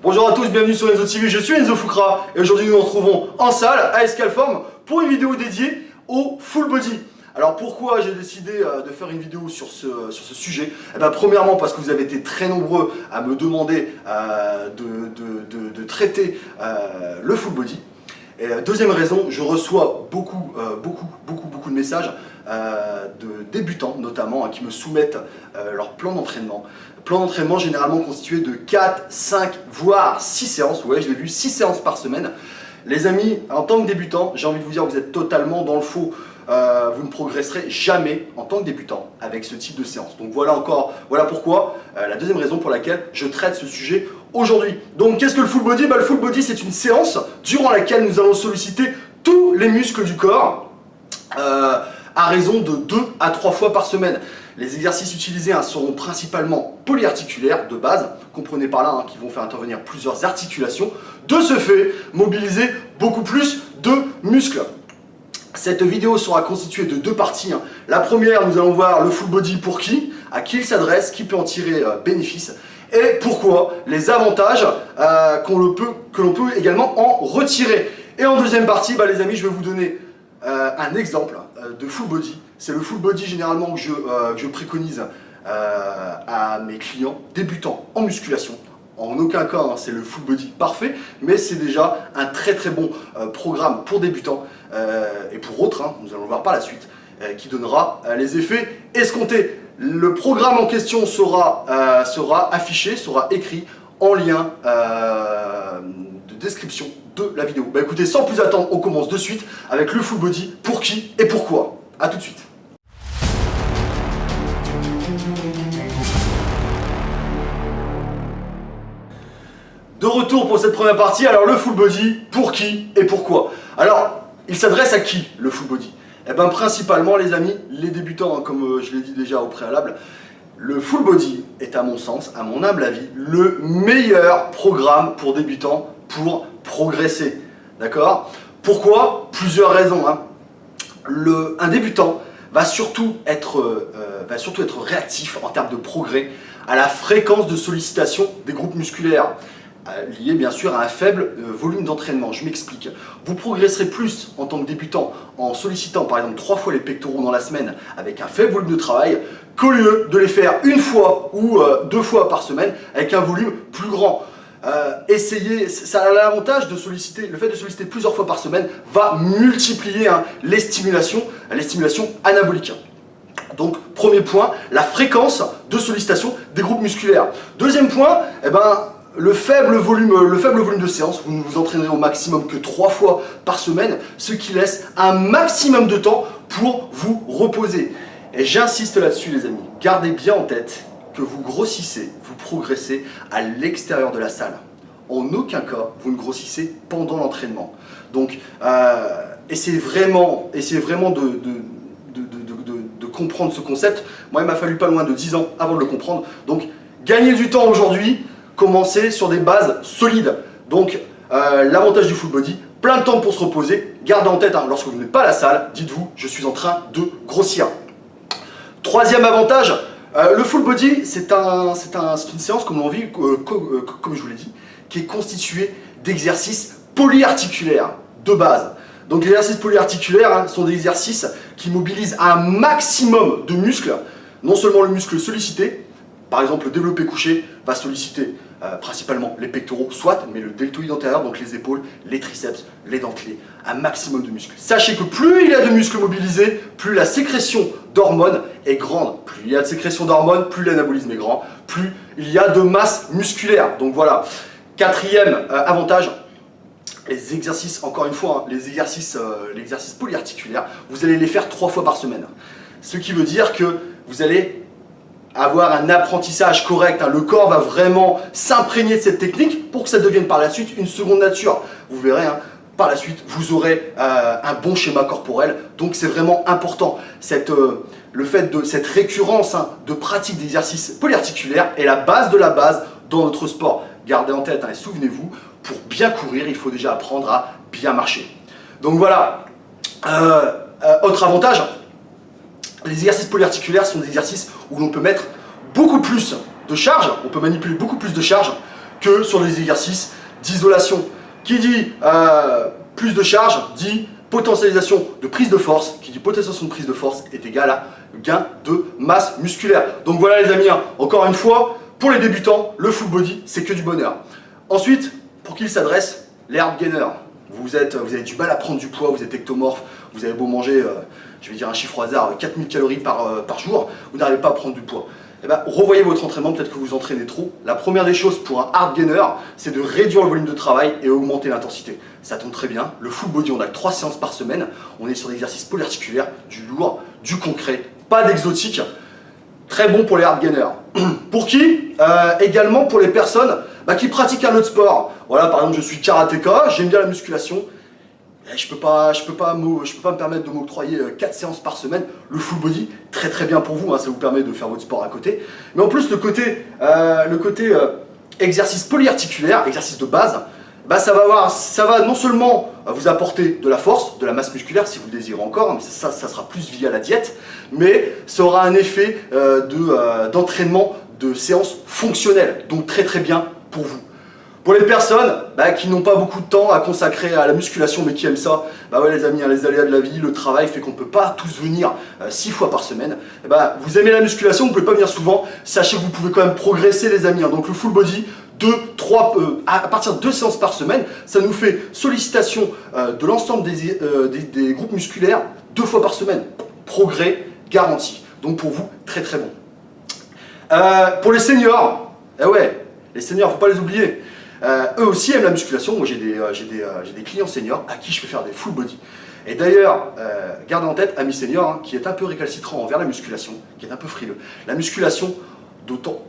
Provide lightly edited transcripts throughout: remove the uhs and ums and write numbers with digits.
Bonjour à tous, bienvenue sur Enzo TV, je suis Enzo Foucra et aujourd'hui nous nous retrouvons en salle à Escalform pour une vidéo dédiée au full body. Alors pourquoi j'ai décidé de faire une vidéo sur ce sujet? Eh bien, premièrement parce que vous avez été très nombreux à me demander de traiter le full body. Et deuxième raison, je reçois beaucoup de messages de débutants notamment qui me soumettent leur plan d'entraînement. Plan d'entraînement généralement constitué de 4, 5, voire 6 séances. Ouais, je l'ai vu, 6 séances par semaine. Les amis, en tant que débutant, j'ai envie de vous dire que vous êtes totalement dans le faux. Vous ne progresserez jamais en tant que débutant avec ce type de séance. Donc voilà pourquoi, la deuxième raison pour laquelle je traite ce sujet aujourd'hui. Donc qu'est-ce que le full body? Le full body, c'est une séance durant laquelle nous allons solliciter tous les muscles du corps à raison de 2 à 3 fois par semaine. Les exercices utilisés seront principalement polyarticulaires de base, comprenez par là qu'ils vont faire intervenir plusieurs articulations. De ce fait, mobiliser beaucoup plus de muscles. Cette vidéo sera constituée de 2 parties. La première, nous allons voir le full body pour qui, à qui il s'adresse, qui peut en tirer bénéfice et pourquoi, les avantages que l'on peut également en retirer. Et en deuxième partie, les amis, je vais vous donner un exemple de full body. C'est le full body généralement que je préconise à mes clients débutants en musculation. En aucun cas c'est le full body parfait, mais c'est déjà un très bon programme pour débutants et pour autres, nous allons le voir par la suite, qui donnera les effets escomptés. Le programme en question sera affiché, sera écrit en lien de description de la vidéo. Écoutez, sans plus attendre, on commence de suite avec le full body, pour qui et pourquoi. A tout de suite. De retour pour cette première partie. Alors le full body, pour qui et pourquoi? Alors, il s'adresse à qui le full body? Eh bien principalement les amis, les débutants, comme je l'ai dit déjà au préalable. Le full body est à mon sens, à mon humble avis, le meilleur programme pour débutants pour progresser. D'accord? Pourquoi? Plusieurs raisons. Un débutant va surtout être réactif en termes de progrès à la fréquence de sollicitation des groupes musculaires, lié bien sûr à un faible volume d'entraînement. Je m'explique. Vous progresserez plus en tant que débutant en sollicitant par exemple 3 fois les pectoraux dans la semaine avec un faible volume de travail qu'au lieu de les faire une fois ou 2 fois par semaine avec un volume plus grand. Ça a l'avantage de solliciter, le fait de solliciter plusieurs fois par semaine va multiplier les stimulations anaboliques. Donc premier point, la fréquence de sollicitation des groupes musculaires. Deuxième point, le faible volume de séance, vous ne vous entraînerez au maximum que 3 fois par semaine, ce qui laisse un maximum de temps pour vous reposer. Et j'insiste là-dessus les amis, gardez bien en tête que vous grossissez, vous progressez à l'extérieur de la salle. En aucun cas, vous ne grossissez pendant l'entraînement. Donc, essayez vraiment de comprendre ce concept. Moi, il m'a fallu pas loin de 10 ans avant de le comprendre. Donc, gagnez du temps aujourd'hui, commencez sur des bases solides. Donc, l'avantage du full body, plein de temps pour se reposer. Gardez en tête, lorsque vous n'êtes pas à la salle, dites-vous, je suis en train de grossir. Troisième avantage, le full body, c'est une séance, comme je vous l'ai dit, qui est constituée d'exercices polyarticulaires de base. Donc les exercices polyarticulaires sont des exercices qui mobilisent un maximum de muscles, non seulement le muscle sollicité, par exemple le développé couché va solliciter principalement les pectoraux, soit, mais le deltoïde antérieur, donc les épaules, les triceps, les dentelés, un maximum de muscles. Sachez que plus il y a de muscles mobilisés, plus la sécrétion d'hormones est grande. Plus il y a de sécrétion d'hormones, plus l'anabolisme est grand, plus il y a de masse musculaire. Donc voilà. Quatrième avantage, les exercices, encore une fois, les exercices polyarticulaires, vous allez les faire 3 fois par semaine. Ce qui veut dire que vous allez avoir un apprentissage correct. Le corps va vraiment s'imprégner de cette technique pour que ça devienne par la suite une seconde nature. Vous verrez, par la suite, vous aurez un bon schéma corporel. Donc c'est vraiment important. Le fait de cette récurrence de pratique d'exercices polyarticulaires est la base de la base dans notre sport. Gardez en tête et souvenez-vous, pour bien courir, il faut déjà apprendre à bien marcher. Donc voilà. Autre avantage, les exercices polyarticulaires sont des exercices où l'on peut mettre beaucoup plus de charge, on peut manipuler beaucoup plus de charge que sur des exercices d'isolation. Qui dit plus de charge dit potentialisation de prise de force. Qui dit potentialisation de prise de force est égal à gain de masse musculaire. Donc voilà les amis, hein, encore une fois, pour les débutants, le full body, c'est que du bonheur. Ensuite, pour qui il s'adresse? Les hard gainers. Vous avez du mal à prendre du poids, vous êtes ectomorphe, vous avez beau manger, je vais dire un chiffre au hasard, 4000 calories par jour, vous n'arrivez pas à prendre du poids. Eh ben, revoyez votre entraînement, peut-être que vous entraînez trop. La première des choses pour un hard gainer, c'est de réduire le volume de travail et augmenter l'intensité. Ça tombe très bien. Le full body, on a 3 séances par semaine. On est sur des exercices polyarticulaires, du lourd, du concret, pas d'exotique. Très bon pour les hard gainers. Pour qui? Également pour les personnes qui pratiquent un autre sport. Voilà, par exemple, je suis karatéka, j'aime bien la musculation. Je peux pas me permettre de m'octroyer 4 séances par semaine. Le full body, très très bien pour vous, hein, ça vous permet de faire votre sport à côté. Mais en plus, le côté exercice polyarticulaire, exercice de base, ça va non seulement vous apporter de la force, de la masse musculaire si vous le désirez encore, mais ça sera plus via la diète, mais ça aura un effet d'entraînement de séances fonctionnelles, donc très très bien pour vous. Pour les personnes qui n'ont pas beaucoup de temps à consacrer à la musculation mais qui aiment ça, ouais les amis, hein, les aléas de la vie, le travail fait qu'on ne peut pas tous venir 6 fois par semaine. Vous aimez la musculation, vous ne pouvez pas venir souvent, sachez que vous pouvez quand même progresser les amis. Hein. Donc le full body, à partir de 2 séances par semaine, ça nous fait sollicitation de l'ensemble des groupes musculaires 2 fois par semaine. Progrès garanti. Donc pour vous, très très bon. Pour les seniors, ouais, les seniors, faut pas les oublier. Eux aussi aiment la musculation. Moi j'ai des clients seniors à qui je fais faire des full body. Et d'ailleurs, gardez en tête, ami senior, hein, qui est un peu récalcitrant envers la musculation, qui est un peu frileux. La musculation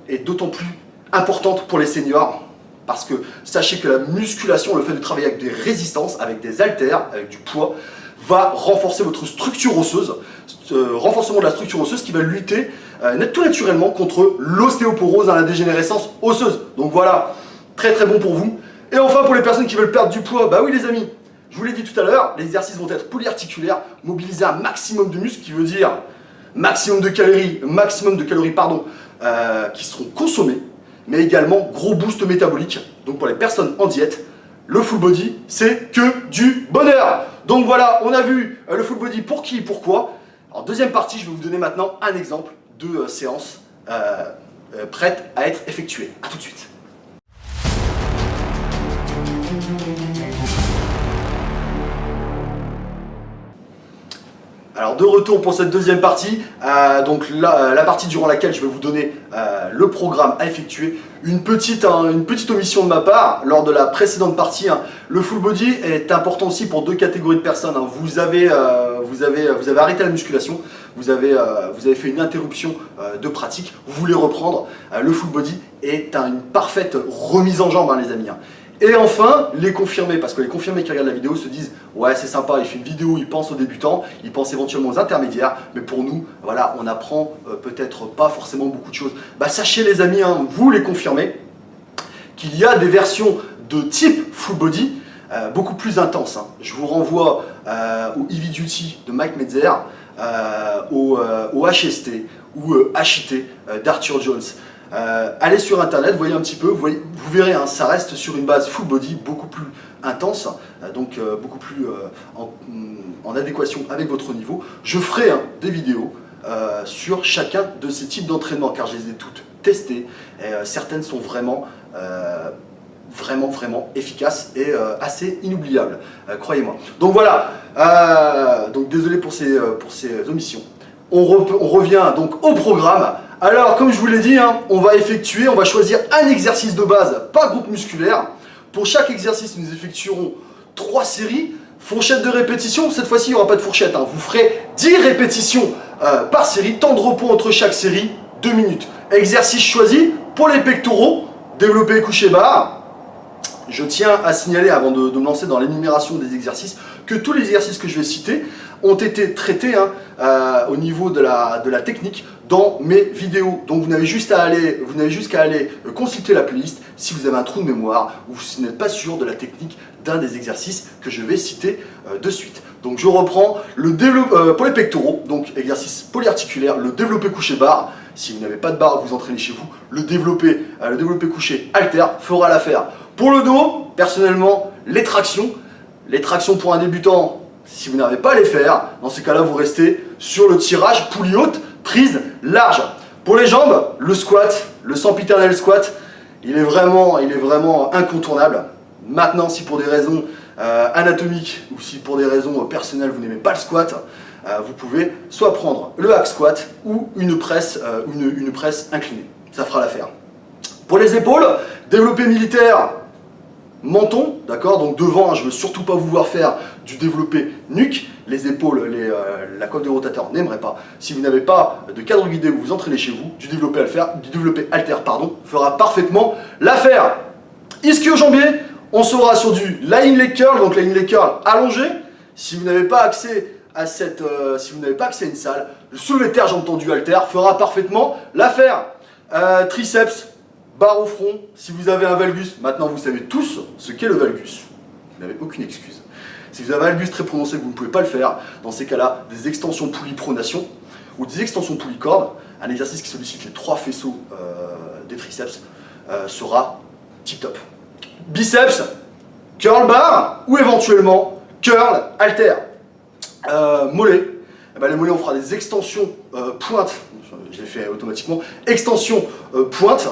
est d'autant plus importante pour les seniors parce que sachez que la musculation, le fait de travailler avec des résistances, avec des haltères, avec du poids, va renforcer votre structure osseuse, renforcement de la structure osseuse qui va lutter tout naturellement contre l'ostéoporose, la dégénérescence osseuse. Donc voilà, très très bon pour vous. Et enfin pour les personnes qui veulent perdre du poids, oui les amis, je vous l'ai dit tout à l'heure, les exercices vont être polyarticulaires, mobiliser un maximum de muscles, qui veut dire maximum de calories, qui seront consommées, mais également gros boost métabolique. Donc pour les personnes en diète, le full body, c'est que du bonheur. Donc voilà, on a vu le full body pour qui et pourquoi. En deuxième partie, je vais vous donner maintenant un exemple de séance prête à être effectuée. A tout de suite. Alors de retour pour cette deuxième partie, donc la partie durant laquelle je vais vous donner le programme à effectuer. Une petite omission de ma part lors de la précédente partie. Hein. Le full body est important aussi pour 2 catégories de personnes. Hein. Vous avez arrêté la musculation, vous avez fait une interruption de pratique, vous voulez reprendre. Le full body est une parfaite remise en jambe, hein, les amis. Hein. Et enfin, les confirmés, parce que les confirmés qui regardent la vidéo se disent « Ouais, c'est sympa, il fait une vidéo, il pense aux débutants, il pense éventuellement aux intermédiaires, mais pour nous, voilà, on apprend peut-être pas forcément beaucoup de choses. » Sachez les amis, hein, vous les confirmés, qu'il y a des versions de type full body beaucoup plus intenses. Hein. Je vous renvoie au Heavy Duty de Mike Metzer, au HST ou HIT d'Arthur Jones. Allez sur internet, voyez un petit peu, vous verrez, hein, ça reste sur une base full body beaucoup plus intense, donc beaucoup plus en adéquation avec votre niveau. Je ferai des vidéos sur chacun de ces types d'entraînement car je les ai toutes testées et certaines sont vraiment efficaces et assez inoubliables, croyez-moi. Donc voilà, donc désolé pour ces omissions. On revient donc au programme. Alors, comme je vous l'ai dit, hein, on va choisir un exercice de base par groupe musculaire. Pour chaque exercice, nous effectuerons 3 séries. Fourchette de répétition, cette fois-ci, il n'y aura pas de fourchette. Hein. Vous ferez 10 répétitions par série. Temps de repos entre chaque série, 2 minutes. Exercice choisi pour les pectoraux, développé couché barre. Je tiens à signaler, avant de me lancer dans l'énumération des exercices, que tous les exercices que je vais citer ont été traités au niveau de la technique dans mes vidéos. Donc vous n'avez juste qu'à aller consulter la playlist si vous avez un trou de mémoire ou si vous n'êtes pas sûr de la technique d'un des exercices que je vais citer de suite. Donc je reprends pour les pectoraux, donc exercice polyarticulaire, le développé couché barre. Si vous n'avez pas de barre, vous entraînez chez vous. Le développé couché halter fera l'affaire. Pour le dos, personnellement, les tractions. Les tractions pour un débutant, si vous n'arrivez pas à les faire, dans ces cas-là, vous restez sur le tirage poulie haute, prise large. Pour les jambes, le squat, le sempiternel squat, il est vraiment incontournable. Maintenant, si pour des raisons anatomiques ou si pour des raisons personnelles, vous n'aimez pas le squat, vous pouvez soit prendre le hack squat ou une presse inclinée. Ça fera l'affaire. Pour les épaules, développé militaire, menton, d'accord, donc devant, je ne veux surtout pas vous voir faire du développé nuque, les épaules, la coiffe de rotateur n'aimerait pas. Si vous n'avez pas de cadre guidé où vous entraînez chez vous, du développé halter, fera parfaitement l'affaire. Ischio-jambier, on sera sur du lying leg curl, donc lying leg curl allongé. Si vous n'avez pas accès à une salle, le soulevé de terre jambes tendues halter fera parfaitement l'affaire. Triceps, barre au front, si vous avez un valgus, maintenant vous savez tous ce qu'est le valgus. Vous n'avez aucune excuse. Si vous avez un valgus très prononcé que vous ne pouvez pas le faire, dans ces cas-là, des extensions poulie pronation ou des extensions poulie corde, un exercice qui sollicite les 3 faisceaux des triceps, sera tip top. Biceps, curl bar ou éventuellement curl halter. Mollet, les mollets on fera des extensions pointe, je l'ai fait automatiquement, extension pointe.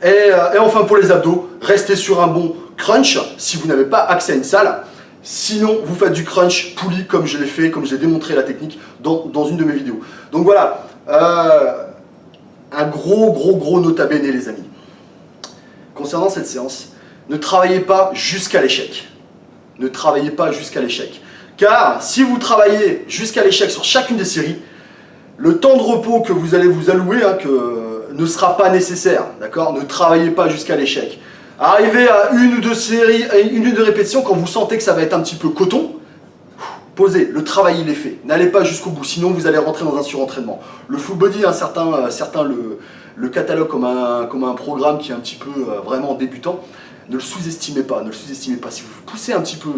Et enfin pour les abdos, restez sur un bon crunch si vous n'avez pas accès à une salle. Sinon, vous faites du crunch poulie comme je l'ai fait, comme j'ai démontré la technique dans une de mes vidéos. Donc voilà, un gros nota bene les amis. Concernant cette séance, ne travaillez pas jusqu'à l'échec. Ne travaillez pas jusqu'à l'échec. Car si vous travaillez jusqu'à l'échec sur chacune des séries, le temps de repos que vous allez vous allouer ne sera pas nécessaire, d'accord? Ne travaillez pas jusqu'à l'échec. Arrivez à une ou deux séries, une ou deux répétitions, quand vous sentez que ça va être un petit peu coton, posez, le travail il est fait. N'allez pas jusqu'au bout, sinon vous allez rentrer dans un surentraînement. Le full body, certains le catalogue comme un programme qui est un petit peu vraiment débutant. Ne le sous-estimez pas, ne le sous-estimez pas. Si vous poussez un petit peu,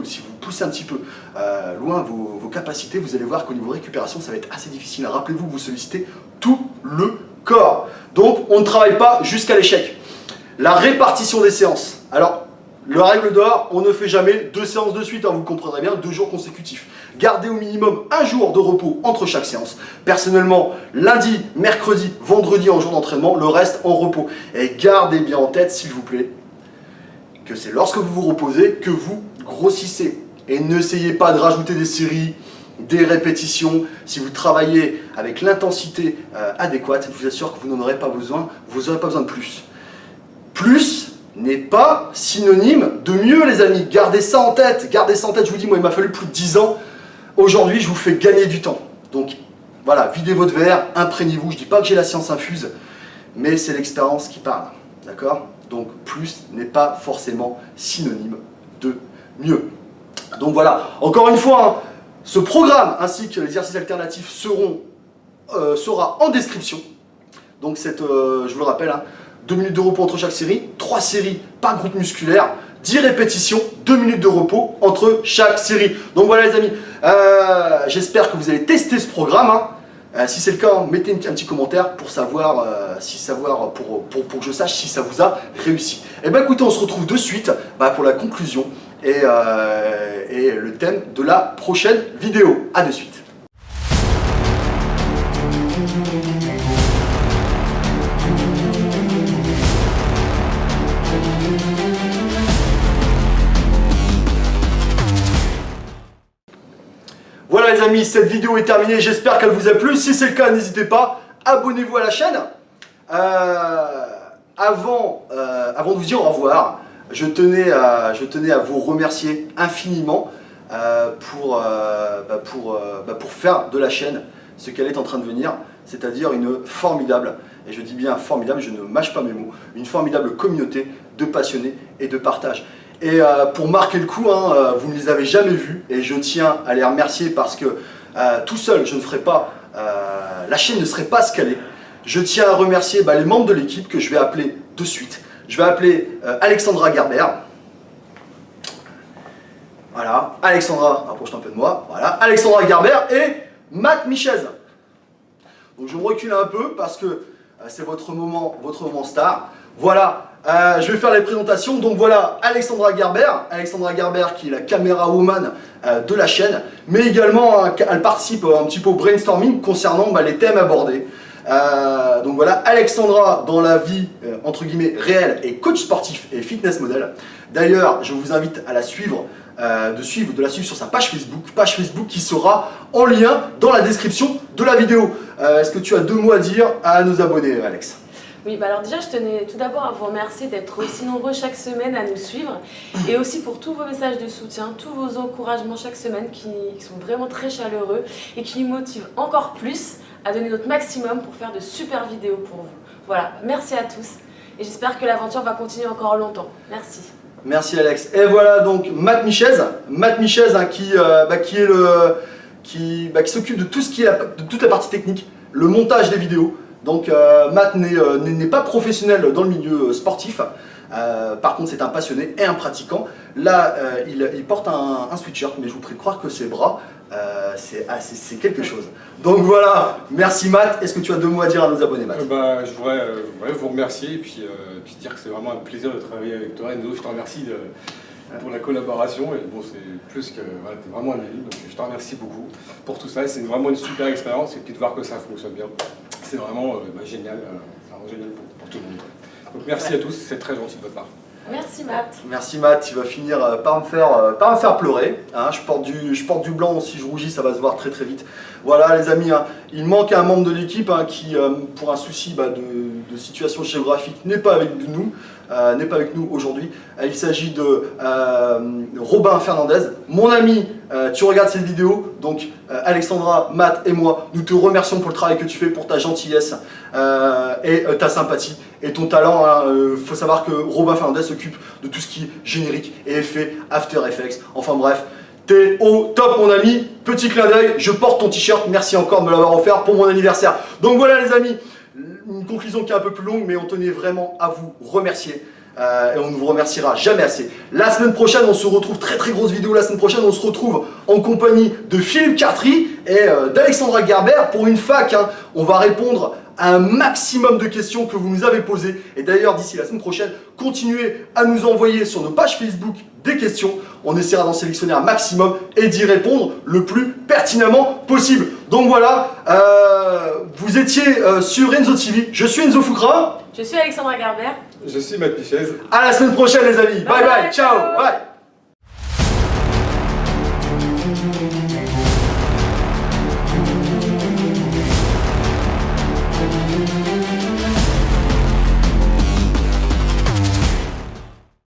loin vos capacités, vous allez voir qu'au niveau récupération, ça va être assez difficile. Rappelez-vous que vous sollicitez tout le corps. Donc, on ne travaille pas jusqu'à l'échec. La répartition des séances. Alors, la règle d'or, on ne fait jamais 2 séances de suite, vous comprendrez bien, 2 jours consécutifs. Gardez au minimum 1 jour de repos entre chaque séance. Personnellement, lundi, mercredi, vendredi en jour d'entraînement, le reste en repos. Et gardez bien en tête, s'il vous plaît, que c'est lorsque vous vous reposez que vous grossissez. Et n'essayez pas de rajouter des séries, des répétitions. Si vous travaillez avec l'intensité adéquate, je vous assure que vous n'en aurez pas besoin, vous n'aurez pas besoin de plus. Plus n'est pas synonyme de mieux les amis. Gardez ça en tête, je vous dis, moi il m'a fallu plus de 10 ans. Aujourd'hui je vous fais gagner du temps. Donc voilà, videz votre verre, imprégnez-vous. Je ne dis pas que j'ai la science infuse, mais c'est l'expérience qui parle. D'accord? Donc plus n'est pas forcément synonyme de mieux. Donc voilà, encore une fois, ce programme ainsi que l'exercice alternatif sera en description. Donc je vous le rappelle, 2 minutes de repos entre chaque série, 3 séries par groupe musculaire, 10 répétitions, 2 minutes de repos entre chaque série. Donc voilà les amis, j'espère que vous allez tester ce programme. Si c'est le cas, mettez un petit commentaire pour savoir, pour que je sache si ça vous a réussi. Et bien écoutez, on se retrouve de suite pour la conclusion et le thème de la prochaine vidéo. A de suite. Voilà les amis, cette vidéo est terminée, j'espère qu'elle vous a plu. Si c'est le cas, n'hésitez pas, abonnez-vous à la chaîne. Avant de vous dire au revoir, je tenais à vous remercier infiniment pour faire de la chaîne ce qu'elle est en train de devenir, c'est-à-dire une formidable, et je dis bien formidable, je ne mâche pas mes mots, une formidable communauté de passionnés et de partage. Et pour marquer le coup, vous ne les avez jamais vus et je tiens à les remercier parce que tout seul, je ne ferai pas, la chaîne ne serait pas scalée. Je tiens à remercier les membres de l'équipe que je vais appeler de suite. Je vais appeler Alexandra Gerber. Voilà, Alexandra, rapproche-toi un peu de moi. Voilà, Alexandra Gerber et Matt Michez. Donc je me recule un peu parce que c'est votre moment star. Voilà, je vais faire les présentations. Donc voilà, Alexandra Gerber qui est la caméra woman de la chaîne, mais également elle participe un petit peu au brainstorming concernant les thèmes abordés. Donc voilà, Alexandra dans la vie entre guillemets réelle est coach sportif et fitness model. D'ailleurs, je vous invite à la suivre, de la suivre sur sa page Facebook qui sera en lien dans la description de la vidéo. Est-ce que tu as 2 mots à dire à nos abonnés, Alex? Oui, alors déjà je tenais tout d'abord à vous remercier d'être aussi nombreux chaque semaine à nous suivre et aussi pour tous vos messages de soutien, tous vos encouragements chaque semaine qui sont vraiment très chaleureux et qui nous motivent encore plus à donner notre maximum pour faire de super vidéos pour vous. Voilà, merci à tous et j'espère que l'aventure va continuer encore longtemps. Merci. Merci Alex. Et voilà donc Matt Michez qui s'occupe de tout ce qui est de toute la partie technique, le montage des vidéos. Donc Matt n'est pas professionnel dans le milieu sportif, par contre c'est un passionné et un pratiquant. Là il porte un sweatshirt, mais je vous prie de croire que ses bras c'est quelque chose. Donc voilà, merci Matt. Est-ce que tu as 2 mots à dire à nos abonnés, Matt? Je voudrais vous remercier et puis dire que c'est vraiment un plaisir de travailler avec toi. Enzo, je te remercie pour la collaboration. Et bon, c'est plus que voilà, tu es vraiment un ami, donc je te remercie beaucoup pour tout ça. C'est vraiment une super expérience et puis de voir que ça fonctionne bien. C'est vraiment génial, génial pour tout le monde. Donc merci à tous, c'est très gentil de votre part. Merci Matt. Merci Matt, tu vas finir par me faire pleurer. Hein. Je porte du blanc, si je rougis ça va se voir très vite. Voilà les amis, hein. Il manque un membre de l'équipe qui, pour un souci de situation géographique, n'est pas avec nous aujourd'hui. Il s'agit de Robin Fernandez, mon ami. Tu regardes cette vidéo, donc Alexandra, Matt et moi, nous te remercions pour le travail que tu fais, pour ta gentillesse et ta sympathie et ton talent. Faut savoir que Robin Fernandez s'occupe de tout ce qui est générique et effets, After Effects, enfin bref. T'es au top mon ami, petit clin d'œil, je porte ton t-shirt, merci encore de me l'avoir offert pour mon anniversaire. Donc voilà les amis, une conclusion qui est un peu plus longue, mais on tenait vraiment à vous remercier. Et on ne vous remerciera jamais assez. La semaine prochaine, on se retrouve, très grosse vidéo la semaine prochaine, on se retrouve en compagnie de Philippe Cartry et d'Alexandra Gerber pour une fac. Hein. On va répondre à un maximum de questions que vous nous avez posées. Et d'ailleurs, d'ici la semaine prochaine, continuez à nous envoyer sur nos pages Facebook des questions. On essaiera d'en sélectionner un maximum et d'y répondre le plus pertinemment possible. Donc voilà, vous étiez sur Enzo TV. Je suis Enzo Foucra. Je suis Alexandra Gerber. Je suis Matt Michez. À la semaine prochaine les amis. Bye bye, ciao, bye.